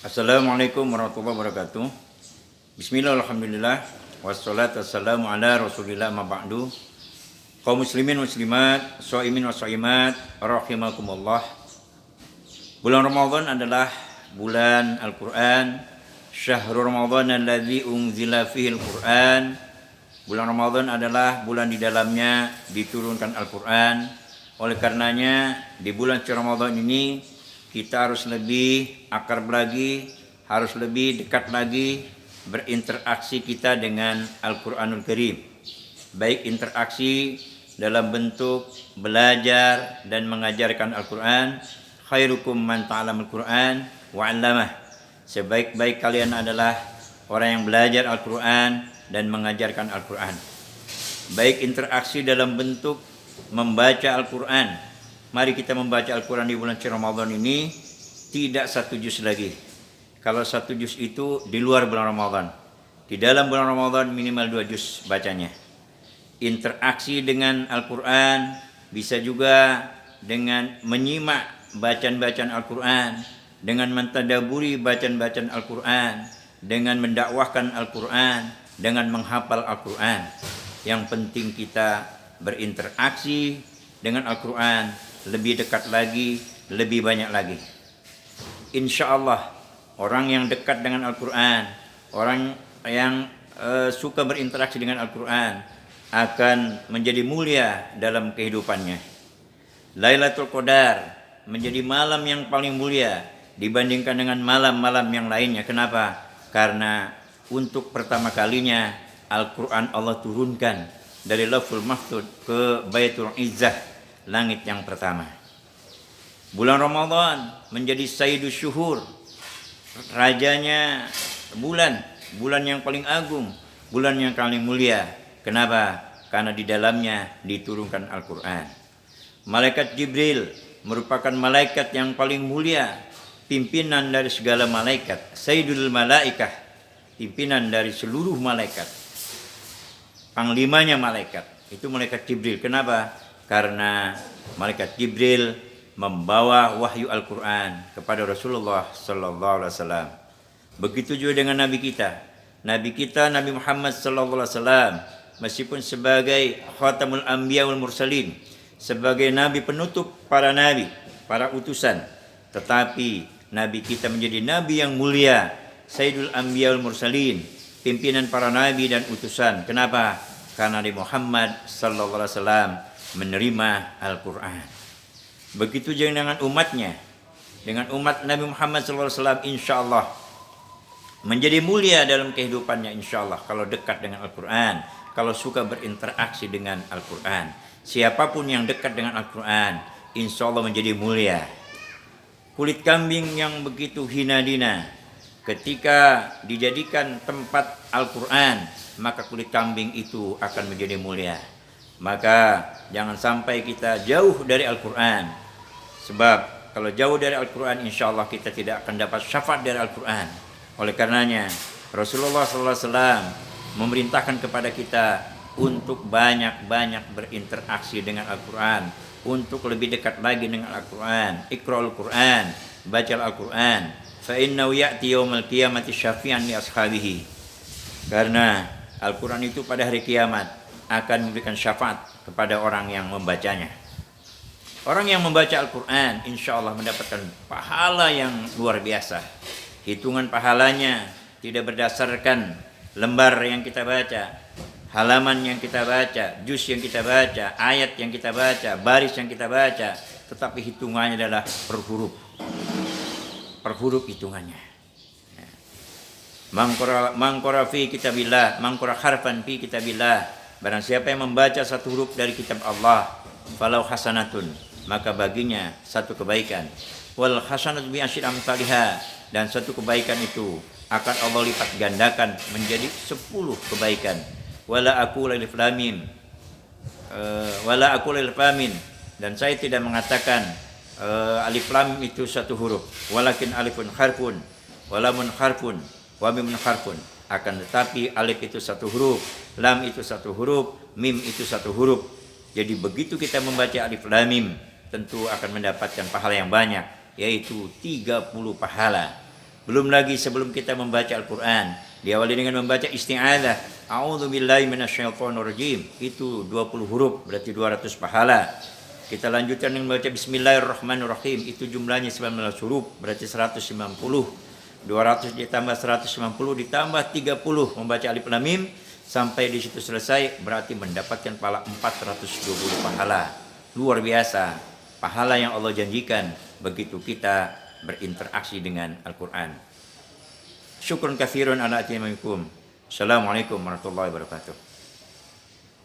Assalamualaikum warahmatullahi wabarakatuh. Bismillah, alhamdulillah, wassalatu wassalamu ala rasulillah ma ba'du. Kaum muslimin muslimat, shaimin wa shaimat, rahimakumullah. Bulan Ramadan adalah bulan Al-Quran. Syahrul Ramadan alladzi unzila fihi Al-Quran. Bulan Ramadan adalah bulan di dalamnya diturunkan Al-Quran. Oleh karenanya di bulan Ramadan ini kita harus lebih akrab lagi, harus lebih dekat lagi berinteraksi kita dengan Al-Quranul Karim. Baik interaksi dalam bentuk belajar dan mengajarkan Al-Quran. Khairukum man ta'allamal Quran wa 'allamah. Sebaik-baik kalian adalah orang yang belajar Al-Quran dan mengajarkan Al-Quran. Baik interaksi dalam bentuk membaca Al-Quran. Mari kita membaca Al-Quran di bulan Ramadan ini tidak satu juz lagi. Kalau satu juz itu di luar bulan Ramadan. Di dalam bulan Ramadan minimal 2 juz bacanya. Interaksi dengan Al-Quran bisa juga dengan menyimak bacaan-bacaan Al-Quran, dengan mentadaburi bacaan-bacaan Al-Quran, dengan mendakwahkan Al-Quran, dengan menghafal Al-Quran. Yang penting kita berinteraksi dengan Al-Quran lebih dekat lagi, lebih banyak lagi. Insya Allah orang yang dekat dengan Al-Quran, orang yang suka berinteraksi dengan Al-Quran akan menjadi mulia dalam kehidupannya. Lailatul Qadar menjadi malam yang paling mulia dibandingkan dengan malam-malam yang lainnya. Kenapa? Karena untuk pertama kalinya Al-Quran Allah turunkan dari Lauhul Mahfuz ke Baitul Izzah, langit yang pertama. Bulan Ramadan menjadi Sayyidus Syuhur, rajanya bulan yang paling agung, bulan yang paling mulia. Kenapa? Karena di dalamnya diturunkan Al-Quran. Malaikat Jibril merupakan malaikat yang paling mulia, pimpinan dari segala malaikat, Sayyidul Malaikah, pimpinan dari seluruh malaikat, panglimanya malaikat, itu malaikat Jibril. Kenapa? Karena malaikat Jibril membawa wahyu Al-Quran kepada Rasulullah sallallahu alaihi wasallam. Begitu juga dengan Nabi kita. Nabi Muhammad sallallahu alaihi wasallam, meskipun sebagai khatamul anbiya wal mursalin, sebagai nabi penutup para nabi, para utusan, tetapi nabi kita menjadi nabi yang mulia, Sayyidul anbiya wal mursalin, pimpinan para nabi dan utusan. Kenapa? Karena Nabi Muhammad sallallahu alaihi wasallam menerima Al-Quran. Begitu juga dengan umatnya, dengan umat Nabi Muhammad SAW, insya Allah menjadi mulia dalam kehidupannya, insya Allah, kalau dekat dengan Al-Quran, kalau suka berinteraksi dengan Al-Quran. Siapapun yang dekat dengan Al-Quran, insya Allah menjadi mulia. Kulit kambing yang begitu hina dina, ketika dijadikan tempat Al-Quran, maka kulit kambing itu akan menjadi mulia. Maka jangan sampai kita jauh dari Al-Quran. Sebab kalau jauh dari Al-Quran, insya Allah kita tidak akan dapat syafaat dari Al-Quran. Oleh karenanya Rasulullah SAW memerintahkan kepada kita untuk banyak-banyak berinteraksi dengan Al-Quran, untuk lebih dekat lagi dengan Al-Quran. Iqra'ul Quran, baca Al-Quran. Fa innahu ya'ti yaumal qiyamati syafi'an li ashabihi. Karena Al-Quran itu pada hari kiamat akan memberikan syafaat kepada orang yang membacanya. Orang yang membaca Al-Quran insya Allah mendapatkan pahala yang luar biasa. Hitungan pahalanya tidak berdasarkan lembar yang kita baca, halaman yang kita baca, juz yang kita baca, ayat yang kita baca, baris yang kita baca, tetapi hitungannya adalah per huruf. Per huruf hitungannya. Mangkora fi kitabillah, mangkora harfan fi kitabillah. Barang siapa yang membaca satu huruf dari kitab Allah, falau hasanatun, maka baginya satu kebaikan. Wal hasanatu bi asyri amsalihha, dan satu kebaikan itu akan Allah lipat gandakan menjadi 10 kebaikan. Wala aqulu alif lam mim, dan saya tidak mengatakan alif lam itu satu huruf, walakin alifun harfun, walamun harfun, wa mimun harfun. Akan tetapi alif itu satu huruf, lam itu satu huruf, mim itu satu huruf. Jadi begitu kita membaca alif lam mim, tentu akan mendapatkan pahala yang banyak, yaitu 30 pahala. Belum lagi sebelum kita membaca Al-Quran, diawali dengan membaca isti'adzah. A'udzubillahi minasyaitonirrajim. Itu 20 huruf, berarti 200 pahala. Kita lanjutkan dengan membaca Bismillahirrahmanirrahim. Itu jumlahnya 19 huruf, berarti 190. 200 ditambah 190 ditambah 30 membaca Alif Lam Mim sampai di situ selesai, berarti mendapatkan pahala 420 pahala. Luar biasa pahala yang Allah janjikan begitu kita berinteraksi dengan Al-Quran. Syukran katsirun ala atiyamikum. Assalamualaikum warahmatullahi wabarakatuh.